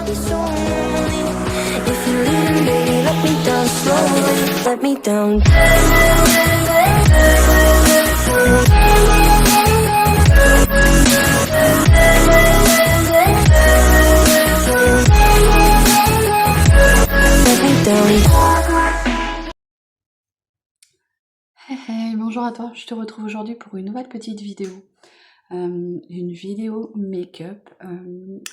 be so lonely. If you're leaving, baby, let me down slowly. Let me down. Let me down. Hey, bonjour à toi, je te retrouve aujourd'hui pour une nouvelle petite vidéo. Une vidéo make-up.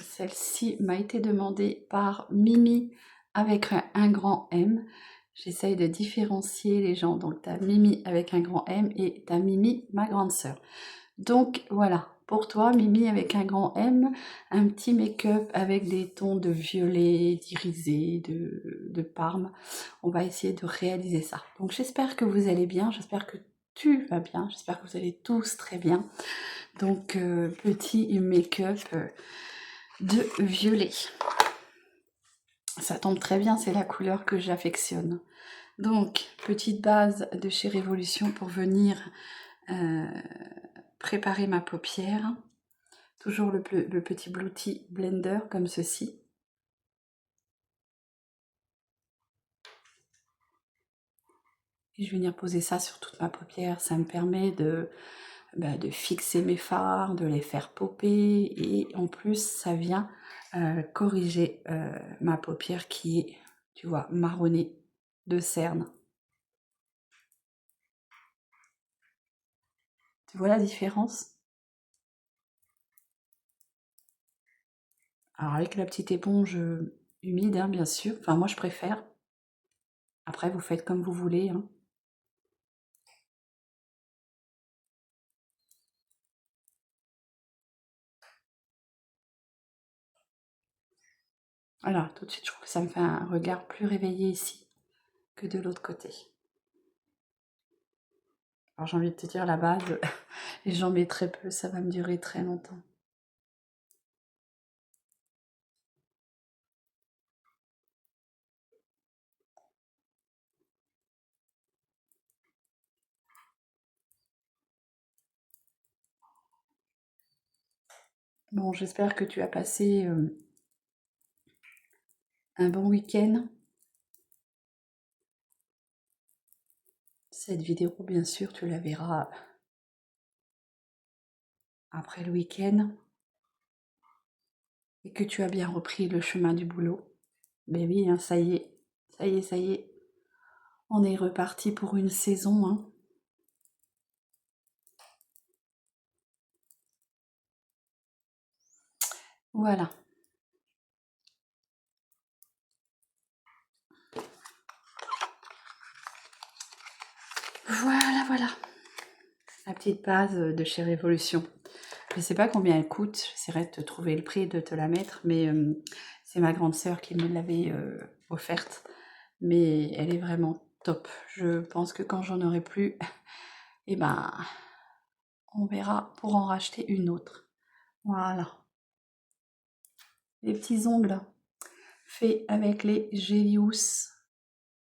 Celle-ci m'a été demandée par Mimi avec un grand M. J'essaye de différencier les gens. Donc t'as Mimi avec un grand M et t'as Mimi, ma grande sœur. Donc voilà, pour toi Mimi avec un grand M, un petit make-up avec des tons de violet, d'irisé, de parme. On va essayer de réaliser ça. Donc j'espère que vous allez bien, j'espère que tu vas bien, j'espère que vous allez tous très bien. Donc petit make-up de violet. Ça tombe très bien, c'est la couleur que j'affectionne. Donc petite base de chez Révolution pour venir préparer ma paupière. Toujours le petit Beauty Blender comme ceci. Et je vais venir poser ça sur toute ma paupière. Ça me permet de fixer mes fards, de les faire popper. Et en plus, ça vient corriger ma paupière qui est, tu vois, marronnée de cerne. Tu vois la différence? Alors avec la petite éponge humide, hein, bien sûr. Enfin, moi, je préfère. Après, vous faites comme vous voulez, hein. Voilà, tout de suite, je trouve que ça me fait un regard plus réveillé ici que de l'autre côté. Alors j'ai envie de te dire la base, et j'en mets très peu, ça va me durer très longtemps. Bon, j'espère que tu as passé un bon week-end. Cette vidéo, bien sûr, tu la verras après le week-end. Et que tu as bien repris le chemin du boulot. Ben oui, hein, ça y est, ça y est, ça y est. On est reparti pour une saison, hein. Voilà. Voilà, voilà. La petite base de chez Révolution. Je ne sais pas combien elle coûte, j'essaierai de te trouver le prix et de te la mettre, mais c'est ma grande sœur qui me l'avait offerte. Mais elle est vraiment top. Je pense que quand j'en aurai plus, eh ben, on verra pour en racheter une autre. Voilà. Les petits ongles faits avec les Gélius.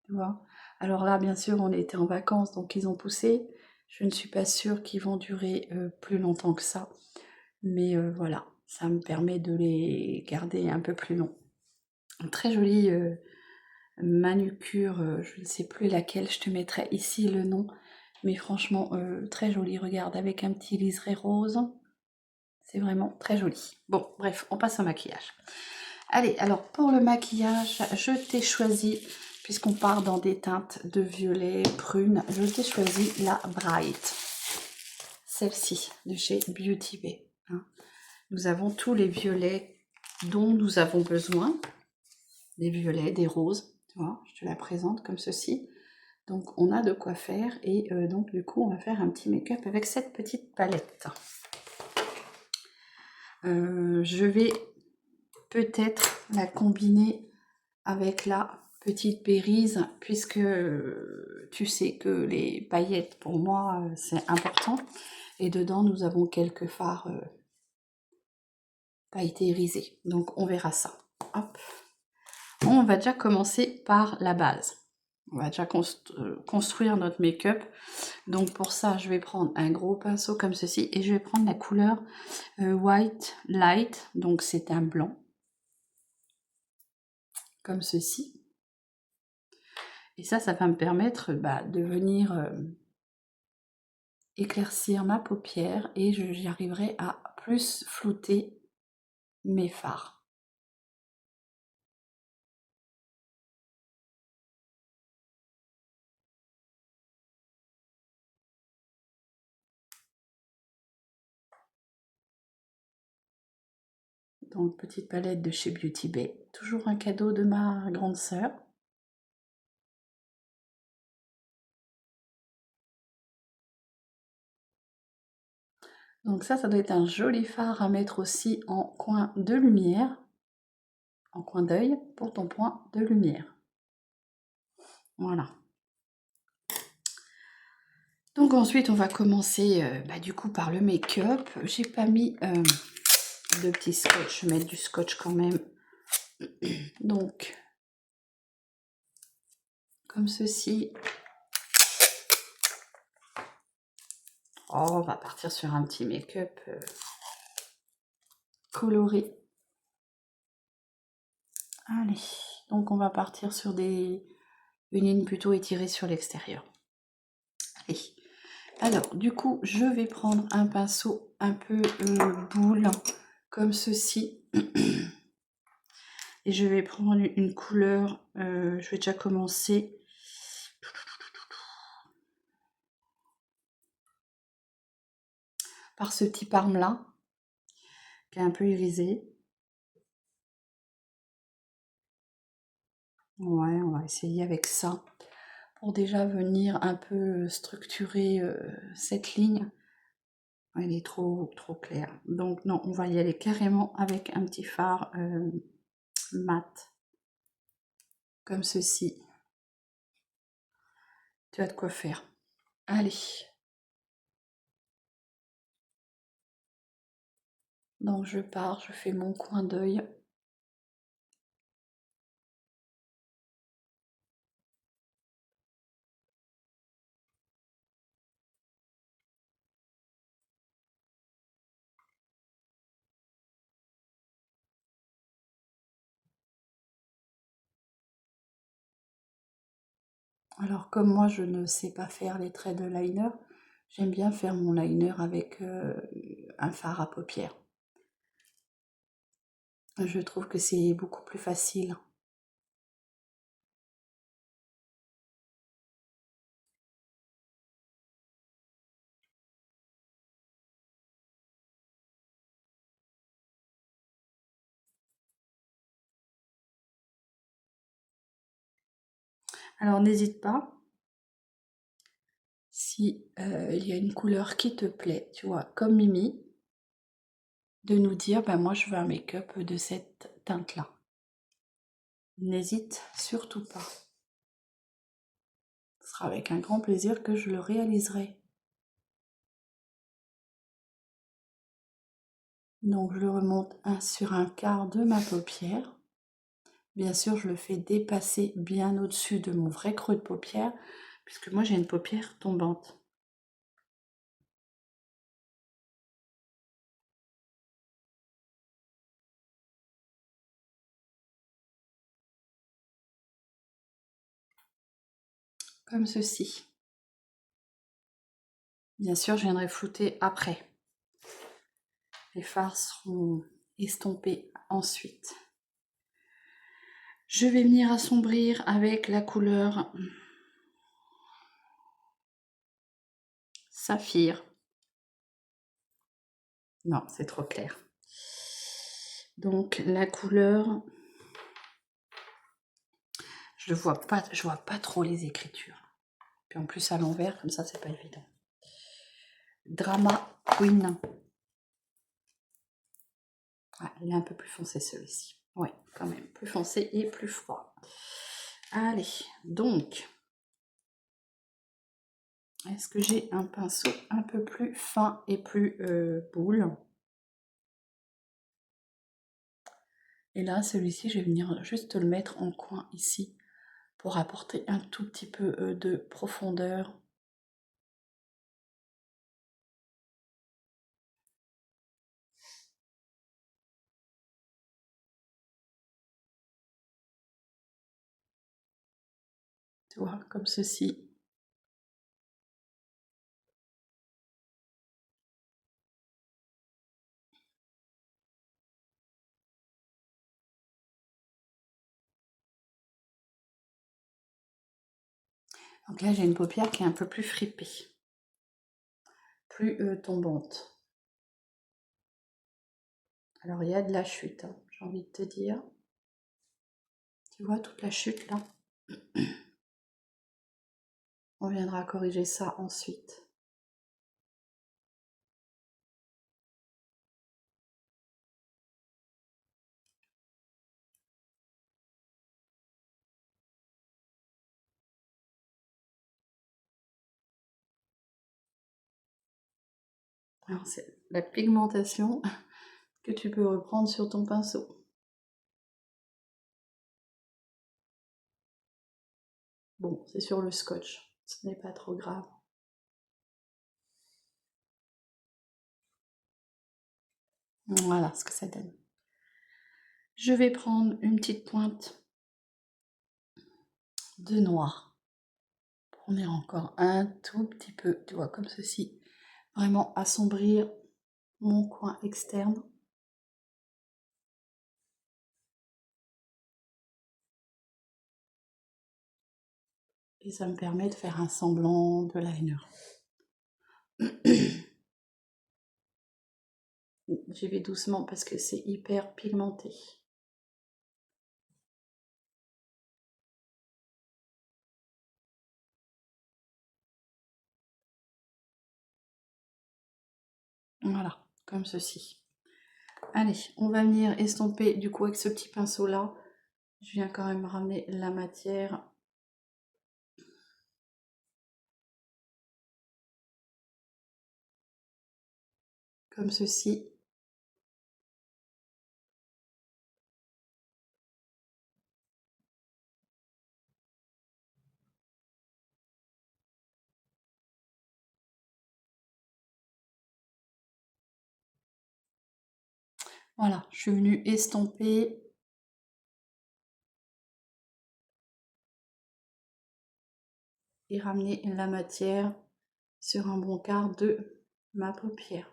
Tu vois. Alors là, bien sûr, on était en vacances, donc ils ont poussé. Je ne suis pas sûre qu'ils vont durer plus longtemps que ça. Mais voilà, ça me permet de les garder un peu plus long. Très jolie manucure, je ne sais plus laquelle, je te mettrai ici le nom. Mais franchement, très jolie, regarde, avec un petit liseré rose. C'est vraiment très joli. Bon, bref, on passe au maquillage. Allez, alors pour le maquillage, je t'ai choisi, puisqu'on part dans des teintes de violet, prune, je t'ai choisi la Bright. Celle-ci, de chez Beauty Bay. Hein. Nous avons tous les violets dont nous avons besoin. Des violets, des roses, tu vois, je te la présente comme ceci. Donc on a de quoi faire et donc du coup on va faire un petit make-up avec cette petite palette. Je vais peut-être la combiner avec la petite Berry's puisque tu sais que les paillettes pour moi c'est important et dedans nous avons quelques fards pailletés irisés, donc on verra ça. Hop. On va déjà commencer par la base. On va déjà construire notre make-up. Donc pour ça, je vais prendre un gros pinceau comme ceci et je vais prendre la couleur White Light. Donc c'est un blanc. comme ceci. Et ça va me permettre de venir éclaircir ma paupière et j'y arriverai à plus flouter mes fards. Donc petite palette de chez Beauty Bay, toujours un cadeau de ma grande sœur. Donc ça doit être un joli fard à mettre aussi en coin de lumière, en coin d'œil pour ton point de lumière. Voilà. Donc ensuite on va commencer du coup par le make-up. J'ai pas mis de petit scotch, je vais mettre du scotch quand même. Donc comme ceci. Oh, on va partir sur un petit make-up coloré. Allez, donc on va partir sur une ligne plutôt étirée sur l'extérieur. Allez, alors du coup je vais prendre un pinceau un peu boule comme ceci et je vais prendre une couleur, je vais déjà commencer par ce petit parme là qui est un peu irisé. Ouais, on va essayer avec ça pour déjà venir un peu structurer cette ligne. Elle est trop claire. Donc non, on va y aller carrément avec un petit fard mat. Comme ceci. Tu as de quoi faire. Allez. Donc je pars, je fais mon coin d'œil. Alors comme moi je ne sais pas faire les traits de liner, j'aime bien faire mon liner avec un fard à paupières. Je trouve que c'est beaucoup plus facile. Alors n'hésite pas, si il y a une couleur qui te plaît, tu vois, comme Mimi, de nous dire, moi je veux un make-up de cette teinte-là. N'hésite surtout pas. Ce sera avec un grand plaisir que je le réaliserai. Donc je le remonte sur un quart de ma paupière. Bien sûr, je le fais dépasser bien au-dessus de mon vrai creux de paupière, puisque moi j'ai une paupière tombante. Comme ceci. Bien sûr, je viendrai flouter après. Les fards seront estompés ensuite. Je vais venir assombrir avec la couleur Saphir. Non, c'est trop clair. Donc la couleur, je vois pas trop les écritures. Puis en plus à l'envers, comme ça, c'est pas évident. Drama Queen. Ah, il est un peu plus foncé celui-ci. Oui, quand même, plus foncé et plus froid. Allez, donc, est-ce que j'ai un pinceau un peu plus fin et plus boule? Et là, celui-ci, je vais venir juste le mettre en coin ici pour apporter un tout petit peu de profondeur. Tu vois, comme ceci. Donc là, j'ai une paupière qui est un peu plus fripée, plus tombante. Alors, il y a de la chute, hein, j'ai envie de te dire. Tu vois toute la chute là? On viendra corriger ça ensuite. Alors, c'est la pigmentation que tu peux reprendre sur ton pinceau. Bon, c'est sur le scotch, ce n'est pas trop grave. Voilà ce que ça donne. Je vais prendre une petite pointe de noir. Prendre encore un tout petit peu, tu vois, comme ceci. Vraiment assombrir mon coin externe. Et ça me permet de faire un semblant de liner. J'y vais doucement parce que c'est hyper pigmenté. Voilà, comme ceci. Allez, on va venir estomper du coup avec ce petit pinceau là. Je viens quand même ramener la matière. Comme ceci. Voilà, je suis venue estomper. Et ramener la matière sur un bon quart de ma paupière.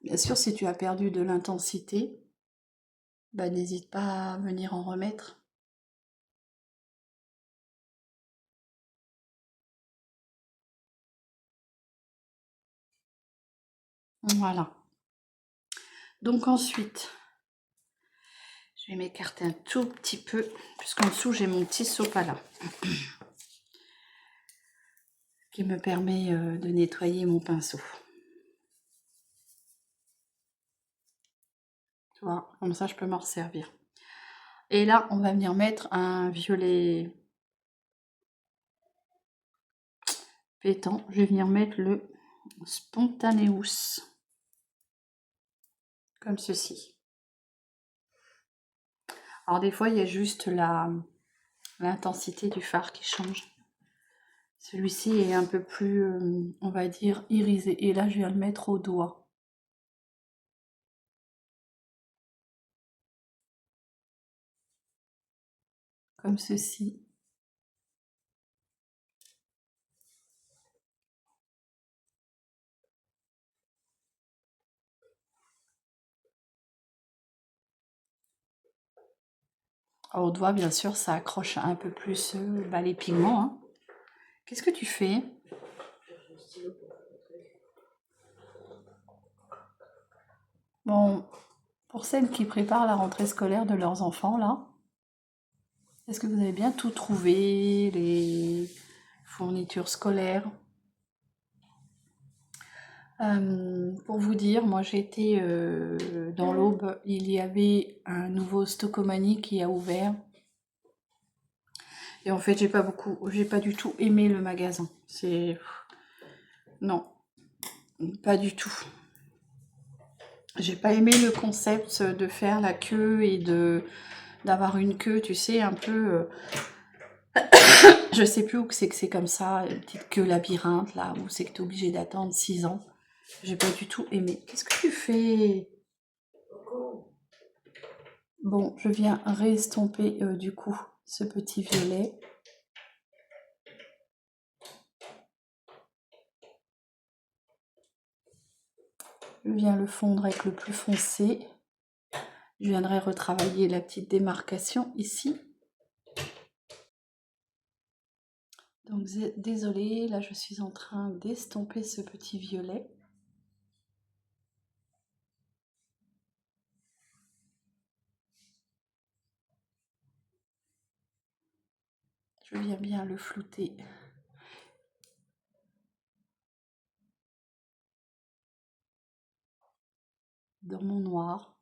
Bien sûr, si tu as perdu de l'intensité, bah, n'hésite pas à venir en remettre. Voilà. Donc ensuite, je vais m'écarter un tout petit peu, puisqu'en dessous j'ai mon petit sopalin qui me permet de nettoyer mon pinceau. Tu vois, comme ça je peux m'en resservir. Et là, on va venir mettre un violet pétant. Je vais venir mettre le Spontaneous, comme ceci. Alors des fois, il y a juste l'intensité du fard qui change. Celui-ci est un peu plus, on va dire, irisé. Et là, je viens le mettre au doigt. Comme ceci. Au doigt, bien sûr, ça accroche un peu plus les pigments. Hein. Qu'est-ce que tu fais? Bon, pour celles qui préparent la rentrée scolaire de leurs enfants, là, est-ce que vous avez bien tout trouvé, les fournitures scolaires? Pour vous dire, moi j'étais dans l'Aube, il y avait un nouveau Stocomanie qui a ouvert. Et en fait, j'ai pas du tout aimé le magasin. Non, pas du tout. J'ai pas aimé le concept de faire la queue et d'avoir une queue, tu sais, un peu... je sais plus où c'est que c'est comme ça, une petite queue labyrinthe, là, où c'est que t'es obligé d'attendre 6 ans. J'ai pas du tout aimé. Qu'est-ce que tu fais? Bon, je viens réestomper du coup ce petit violet. Je viens le fondre avec le plus foncé. Je viendrai retravailler la petite démarcation ici. Donc désolée, là je suis en train d'estomper ce petit violet. Je viens bien le flouter dans mon noir.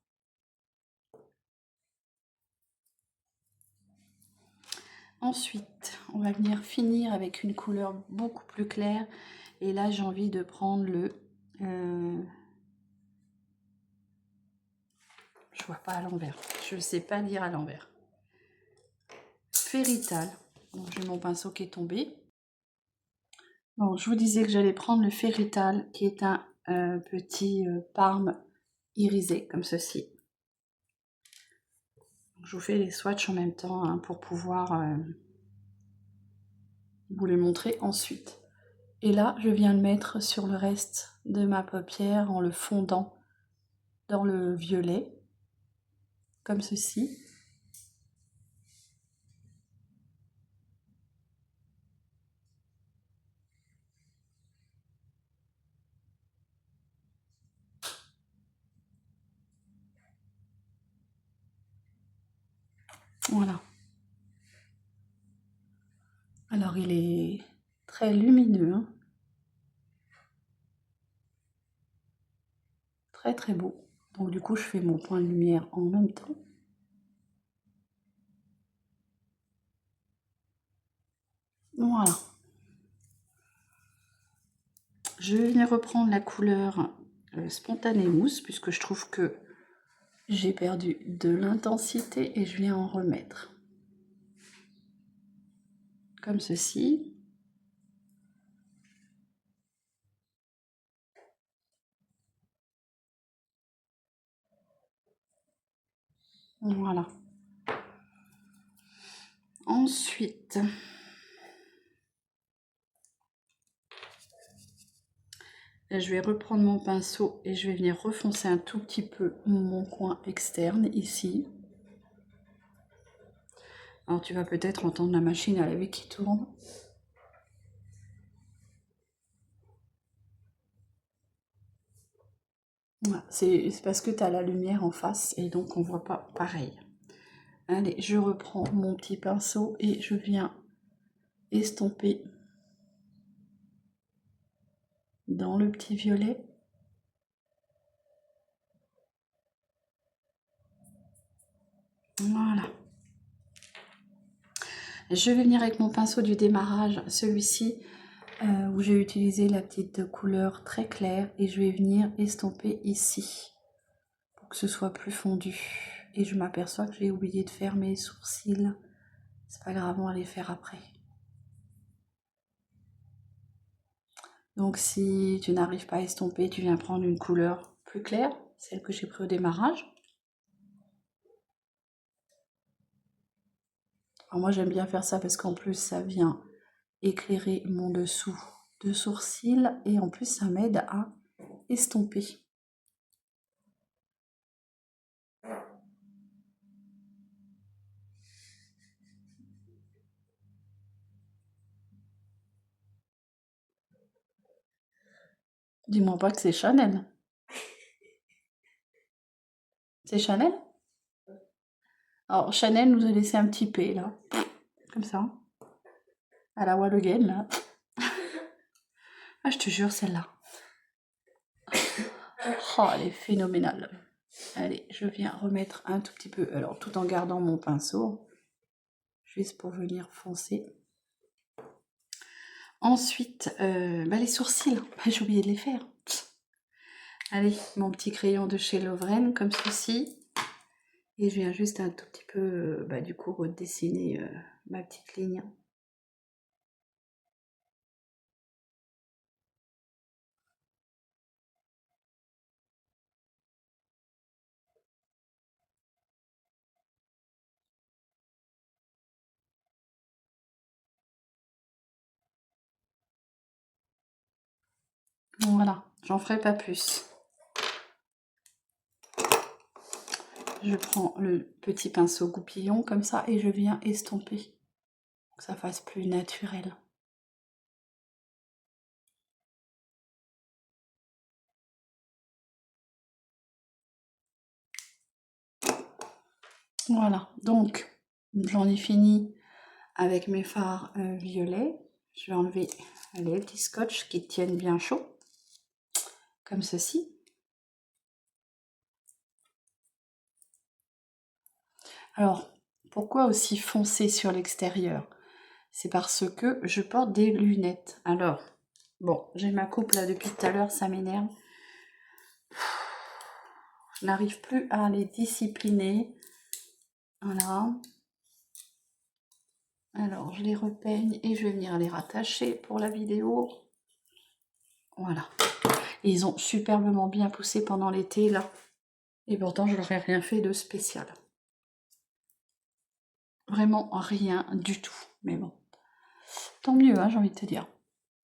Ensuite, on va venir finir avec une couleur beaucoup plus claire. Et là, j'ai envie de prendre le... je vois pas à l'envers. Je ne sais pas lire à l'envers. Férital. Bon, j'ai mon pinceau qui est tombé. Bon, je vous disais que j'allais prendre le Férital, qui est un petit parme irisé, comme ceci. Je vous fais les swatchs en même temps hein, pour pouvoir vous les montrer ensuite. Et là, je viens le mettre sur le reste de ma paupière en le fondant dans le violet, comme ceci. Voilà. Alors, il est très lumineux, hein. Très très beau. Donc du coup, je fais mon point de lumière en même temps. Voilà. Je vais venir reprendre la couleur Spontané Mousse, puisque je trouve que j'ai perdu de l'intensité et je viens en remettre. Comme ceci. Voilà. Ensuite, je vais reprendre mon pinceau et je vais venir refoncer un tout petit peu mon coin externe ici. Alors tu vas peut-être entendre la machine à laver qui tourne. Voilà, c'est parce que tu as la lumière en face et donc on voit pas pareil. Allez, je reprends mon petit pinceau et je viens estomper dans le petit violet. Voilà. Je vais venir avec mon pinceau du démarrage, celui-ci, où j'ai utilisé la petite couleur très claire et je vais venir estomper ici pour que ce soit plus fondu. Et je m'aperçois que j'ai oublié de faire mes sourcils. C'est pas grave, on va les faire après. Donc si tu n'arrives pas à estomper, tu viens prendre une couleur plus claire, celle que j'ai pris au démarrage. Alors moi j'aime bien faire ça parce qu'en plus ça vient éclairer mon dessous de sourcil et en plus ça m'aide à estomper. Dis-moi pas que c'est Chanel. C'est Chanel? Alors Chanel nous a laissé un petit P là, comme ça, à la wall again là. Ah je te jure celle-là. Oh elle est phénoménale. Allez, je viens remettre un tout petit peu, alors tout en gardant mon pinceau, juste pour venir foncer. Ensuite, les sourcils, j'ai oublié de les faire. Allez, mon petit crayon de chez Lovren, comme ceci. Et je viens juste un tout petit peu, du coup, redessiner ma petite ligne. J'en ferai pas plus. Je prends le petit pinceau goupillon comme ça et je viens estomper. Que ça fasse plus naturel. Voilà, donc j'en ai fini avec mes fards violets. Je vais enlever les petits scotch qui tiennent bien chaud, comme ceci. Alors, pourquoi aussi foncé sur l'extérieur? C'est parce que je porte des lunettes. Alors, bon, j'ai ma coupe là depuis tout à l'heure, ça m'énerve. Je n'arrive plus à les discipliner. Voilà. Alors, je les repeigne et je vais venir les rattacher pour la vidéo. Voilà. Et ils ont superbement bien poussé pendant l'été, là. Et pourtant, je leur ai rien fait de spécial. Vraiment rien du tout. Mais bon, tant mieux, hein, j'ai envie de te dire.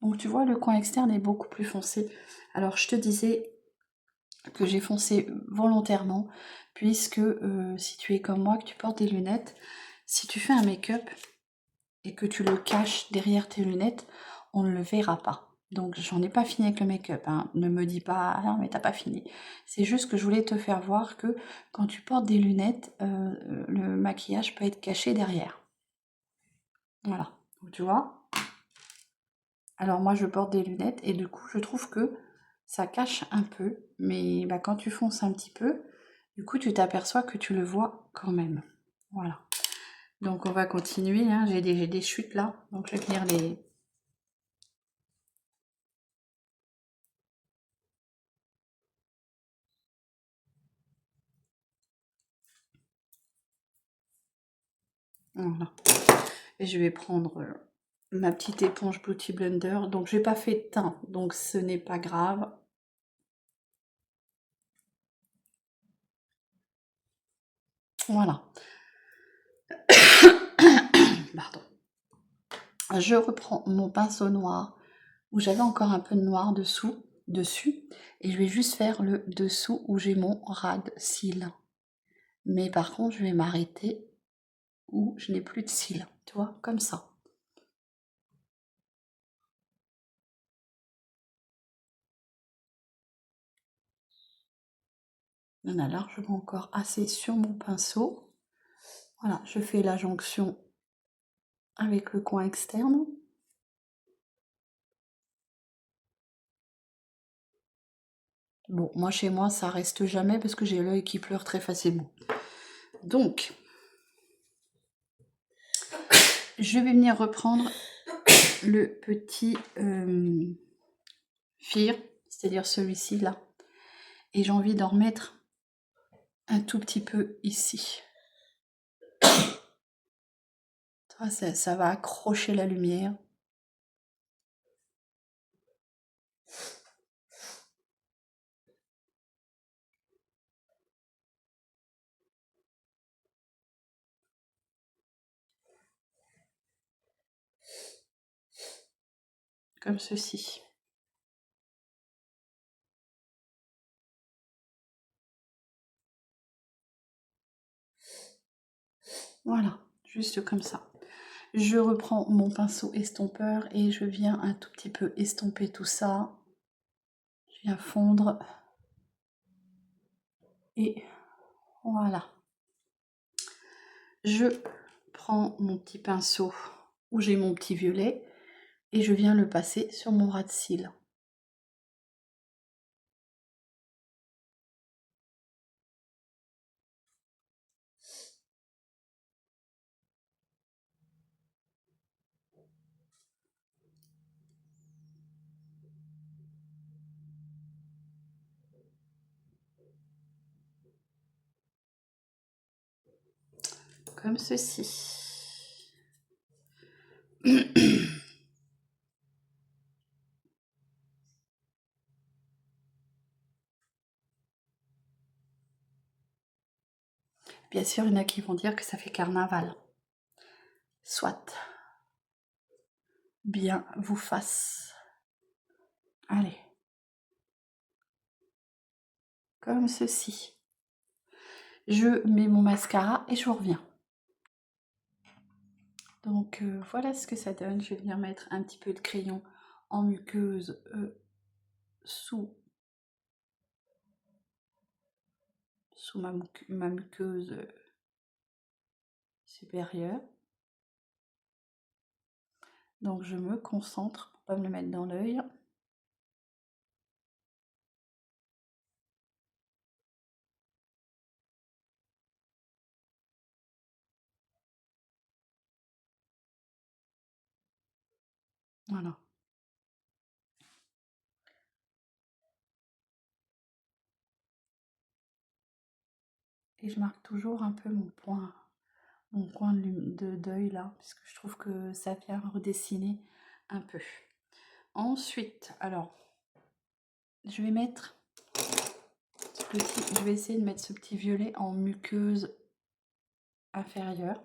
Donc, tu vois, le coin externe est beaucoup plus foncé. Alors, je te disais que j'ai foncé volontairement, puisque si tu es comme moi, que tu portes des lunettes, si tu fais un make-up et que tu le caches derrière tes lunettes, on ne le verra pas. Donc j'en ai pas fini avec le make-up, hein. Ne me dis pas ah, mais t'as pas fini. C'est juste que je voulais te faire voir que quand tu portes des lunettes, le maquillage peut être caché derrière. Voilà, donc tu vois. Alors moi je porte des lunettes et du coup je trouve que ça cache un peu, mais bah, quand tu fonces un petit peu, du coup tu t'aperçois que tu le vois quand même. Voilà. Donc on va continuer, hein. J'ai des chutes là, donc je vais venir les... Voilà. Et je vais prendre ma petite éponge Beauty Blender. Donc j'ai pas fait de teint, donc ce n'est pas grave. Voilà. Pardon. Je reprends mon pinceau noir où j'avais encore un peu de noir dessus, et je vais juste faire le dessous où j'ai mon ras de cils. Mais par contre, je vais m'arrêter où je n'ai plus de cils, tu vois, comme ça. Il y en a largement encore assez sur mon pinceau. Voilà, je fais la jonction avec le coin externe. Bon, moi chez moi, ça reste jamais parce que j'ai l'œil qui pleure très facilement. Donc, je vais venir reprendre le petit fir, c'est-à-dire celui-ci là. Et j'ai envie d'en remettre un tout petit peu ici. Ça va accrocher la lumière. Comme ceci. Voilà, juste comme ça. Je reprends mon pinceau estompeur et je viens un tout petit peu estomper tout ça. Je viens fondre. Et voilà. Je prends mon petit pinceau où j'ai mon petit violet et je viens le passer sur mon ras de cils. Comme ceci. Bien sûr, il y en a qui vont dire que ça fait carnaval. Soit. Bien vous fasse. Allez. comme ceci. Je mets mon mascara et je vous reviens. Donc voilà ce que ça donne. Je vais venir mettre un petit peu de crayon en muqueuse sous ma muqueuse supérieure. Donc je me concentre pour pas me le mettre dans l'œil. Voilà. Et je marque toujours un peu mon coin d'œil là, parce que je trouve que ça vient redessiner un peu. Ensuite, alors, je vais mettre je vais essayer de mettre ce petit violet en muqueuse inférieure.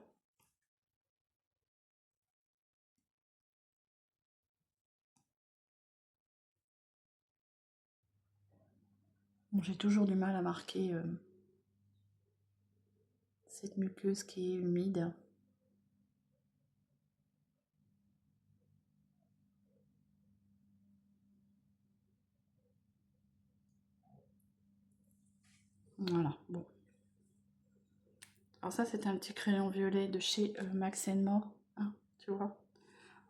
Bon, j'ai toujours du mal à marquer cette muqueuse qui est humide. Voilà, bon. Alors ça, c'est un petit crayon violet de chez Max More, hein, tu vois.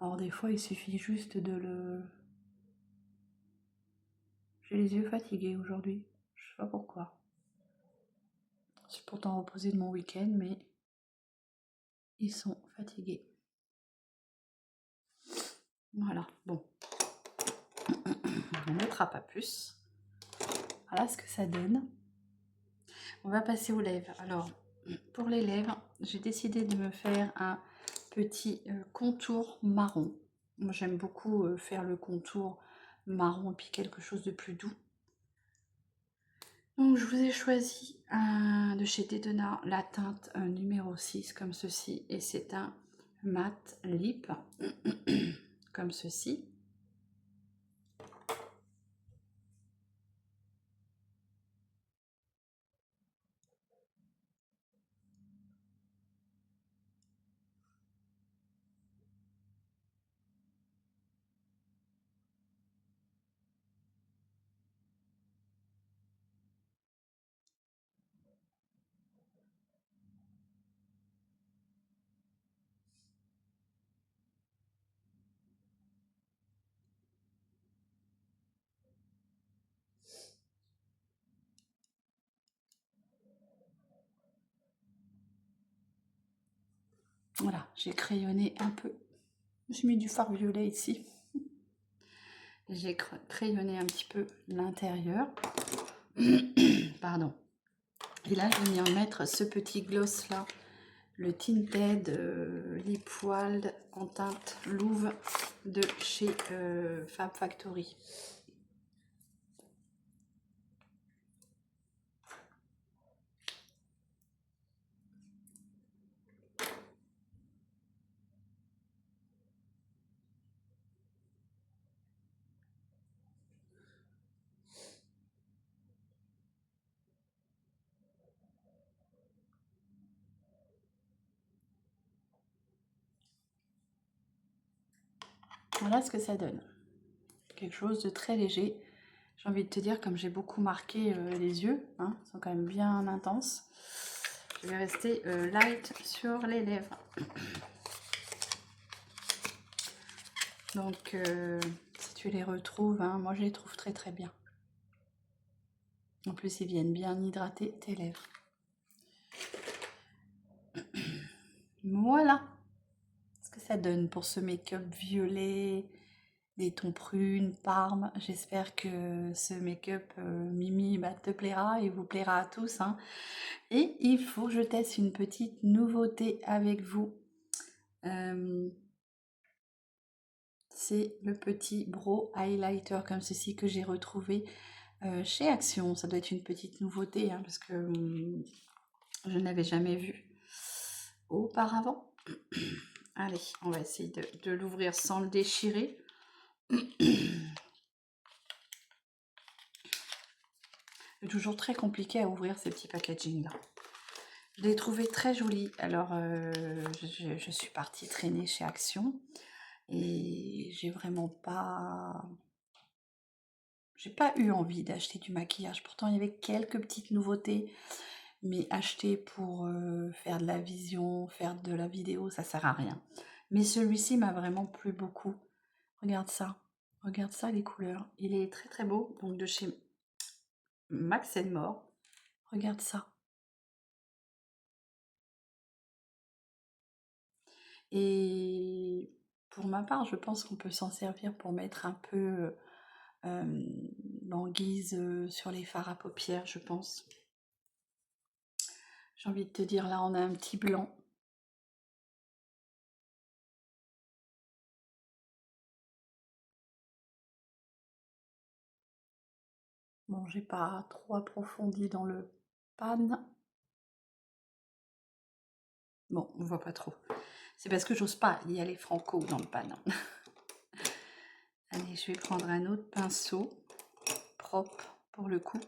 Alors des fois, il suffit juste de le... J'ai les yeux fatigués aujourd'hui, je sais pas pourquoi. Je suis pourtant reposée de mon week-end, mais ils sont fatigués. Voilà, bon. On ne mettra pas plus. Voilà ce que ça donne. On va passer aux lèvres. Alors, pour les lèvres, j'ai décidé de me faire un petit contour marron. Moi, j'aime beaucoup faire le contour marron et puis quelque chose de plus doux. Donc, je vous ai choisi de chez Dedena la teinte numéro 6, comme ceci. Et c'est un mat lip, comme ceci. Voilà, j'ai crayonné un peu. J'ai mis du fard violet ici. J'ai crayonné un petit peu l'intérieur. Pardon. Et là, je vais venir mettre ce petit gloss là, le Tinted Lip Wild en teinte Louve de chez Fab Factory. Voilà ce que ça donne. Quelque chose de très léger. J'ai envie de te dire, comme j'ai beaucoup marqué les yeux, hein, ils sont quand même bien intenses, je vais rester light sur les lèvres. Donc, si tu les retrouves, hein, moi je les trouve très très bien. En plus, ils viennent bien hydrater tes lèvres. Voilà ce que ça donne pour ce make-up violet, des tons prunes, parme. J'espère que ce make-up Mimi te plaira et vous plaira à tous. Hein. Et il faut que je teste une petite nouveauté avec vous. C'est le petit brow highlighter comme ceci que j'ai retrouvé chez Action. Ça doit être une petite nouveauté hein, parce que je n'avais jamais vu auparavant. Allez, on va essayer de l'ouvrir sans le déchirer. C'est toujours très compliqué à ouvrir ces petits packaging-là. Je l'ai trouvé très joli. Alors, je suis partie traîner chez Action et j'ai vraiment pas... J'ai pas eu envie d'acheter du maquillage. Pourtant, il y avait quelques petites nouveautés. Mais acheter pour faire de la vision, faire de la vidéo, ça sert à rien. Mais celui-ci m'a vraiment plu beaucoup. Regarde ça les couleurs. Il est très très beau, donc de chez Max More. Regarde ça. Et pour ma part, je pense qu'on peut s'en servir pour mettre un peu en guise sur les fards à paupières, je pense. J'ai envie de te dire, là on a un petit blanc. Bon, j'ai pas trop approfondi dans le pan. Bon, on voit pas trop. C'est parce que j'ose pas y aller franco dans le pan. Allez, je vais prendre un autre pinceau propre pour le coup.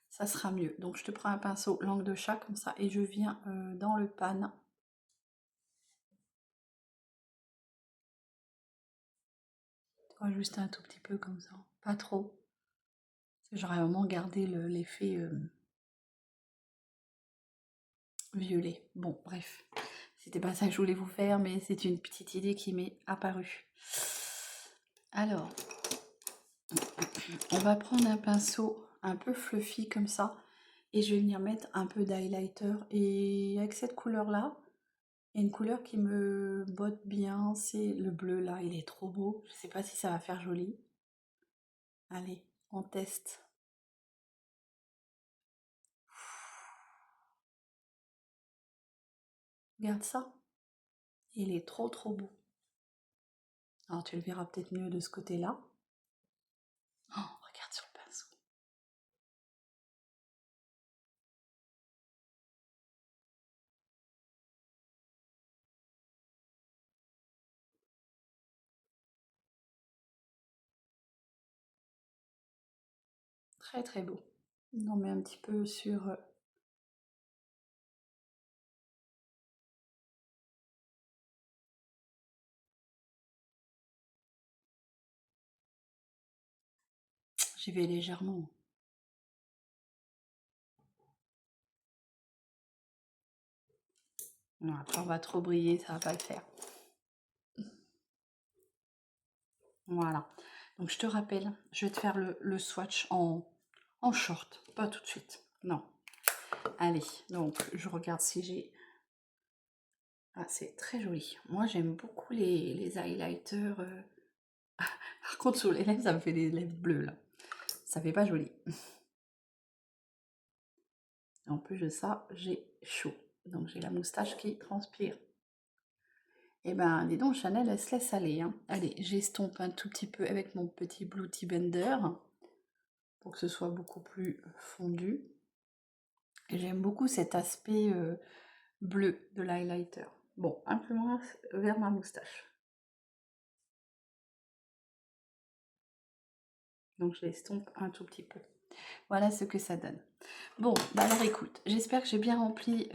Ça sera mieux. Donc je te prends un pinceau langue de chat comme ça et je viens dans le pan. Juste un tout petit peu comme ça. Pas trop. J'aurais vraiment gardé l'effet violet. Bon, bref. C'était pas ça que je voulais vous faire, mais c'est une petite idée qui m'est apparue. Alors, on va prendre un pinceau un peu fluffy comme ça et je vais venir mettre un peu d'highlighter. Et avec cette couleur-là, il y a une couleur qui me botte bien, c'est le bleu là, il est trop beau. Je sais pas si ça va faire joli. Allez, on teste. Regarde ça, il est trop trop beau. Alors tu le verras peut-être mieux de ce côté-là. Oh, regarde sur le pinceau. Très très beau. On en met un petit peu sur... J'y vais légèrement. Non, après on va trop briller, ça va pas le faire. Voilà. Donc je te rappelle, je vais te faire le swatch en short. Pas tout de suite. Non. Allez, donc je regarde si j'ai... Ah, c'est très joli. Moi, j'aime beaucoup les highlighters. Par contre, sur les lèvres, ça me fait des lèvres bleues, là. Ça fait pas joli. En plus de ça, j'ai chaud. Donc, j'ai la moustache qui transpire. Eh ben, dis donc, Chanel, elle se laisse aller. Hein. Allez, j'estompe un tout petit peu avec mon petit Beauty Blender pour que ce soit beaucoup plus fondu. Et j'aime beaucoup cet aspect bleu de l'highlighter. Bon, un peu moins vers ma moustache. Donc, je l'estompe un tout petit peu. Voilà ce que ça donne. Bon, bah alors écoute, j'espère que j'ai bien rempli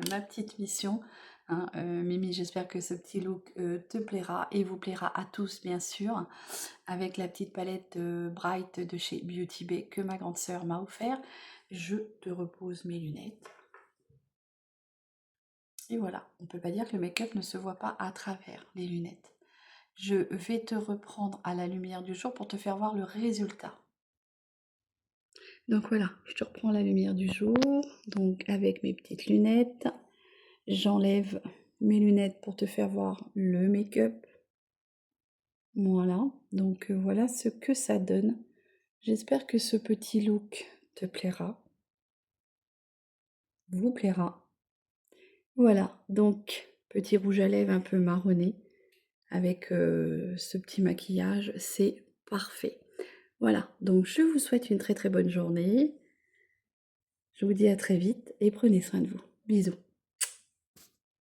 ma petite mission. Hein, Mimi, j'espère que ce petit look te plaira et vous plaira à tous, bien sûr, avec la petite palette Bright de chez Beauty Bay que ma grande sœur m'a offert. Je te repose mes lunettes. Et voilà, on ne peut pas dire que le make-up ne se voit pas à travers les lunettes. Je vais te reprendre à la lumière du jour pour te faire voir le résultat. Donc voilà, je te reprends la lumière du jour, donc avec mes petites lunettes. J'enlève mes lunettes pour te faire voir le make-up. Voilà, donc voilà ce que ça donne. J'espère que ce petit look te plaira, vous plaira. Voilà, donc petit rouge à lèvres un peu marronné avec ce petit maquillage, c'est parfait. Voilà, donc je vous souhaite une très très bonne journée. Je vous dis à très vite et prenez soin de vous. Bisous.